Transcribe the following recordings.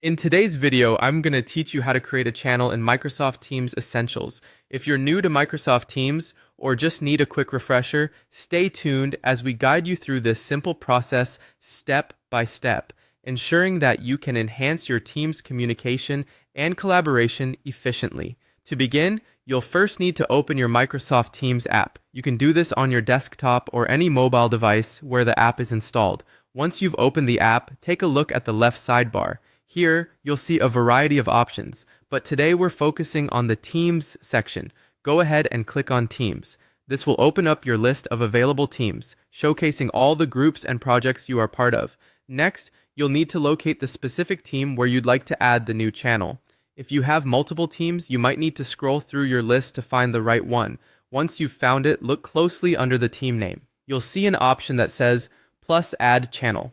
In today's video, I'm going to teach you how to create a channel in Microsoft Teams Essentials. If you're new to Microsoft Teams or just need a quick refresher, stay tuned as we guide you through this simple process step by step, ensuring that you can enhance your team's communication and collaboration efficiently. To begin, you'll first need to open your Microsoft Teams app. You can do this on your desktop or any mobile device where the app is installed. Once you've opened the app, take a look at the left sidebar. Here, you'll see a variety of options, but today we're focusing on the Teams section. Go ahead and click on Teams. This will open up your list of available teams, showcasing all the groups and projects you are part of. Next, you'll need to locate the specific team where you'd like to add the new channel. If you have multiple teams, you might need to scroll through your list to find the right one. Once you've found it, look closely under the team name. You'll see an option that says Plus Add Channel.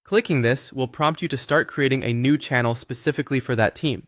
Clicking this will prompt you to start creating a new channel specifically for that team.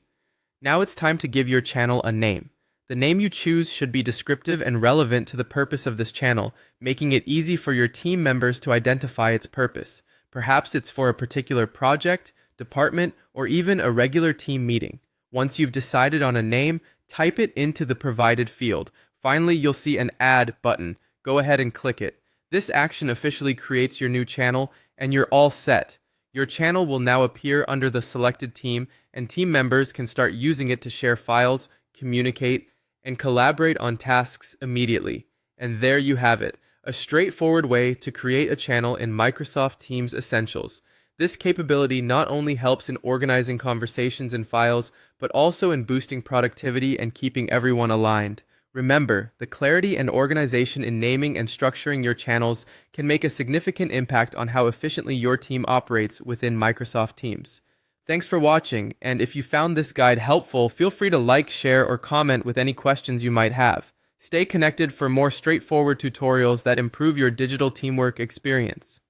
Now it's time to give your channel a name. The name you choose should be descriptive and relevant to the purpose of this channel, making it easy for your team members to identify its purpose. Perhaps it's for a particular project, department, or even a regular team meeting. Once you've decided on a name, type it into the provided field. Finally, you'll see an Add button. Go ahead and click it. This action officially creates your new channel, and you're all set. Your channel will now appear under the selected team, and team members can start using it to share files, communicate, and collaborate on tasks immediately. And there you have it, a straightforward way to create a channel in Microsoft Teams Essentials. This capability not only helps in organizing conversations and files, but also in boosting productivity and keeping everyone aligned. Remember, the clarity and organization in naming and structuring your channels can make a significant impact on how efficiently your team operates within Microsoft Teams. Thanks for watching, and if you found this guide helpful, feel free to like, share, or comment with any questions you might have. Stay connected for more straightforward tutorials that improve your digital teamwork experience.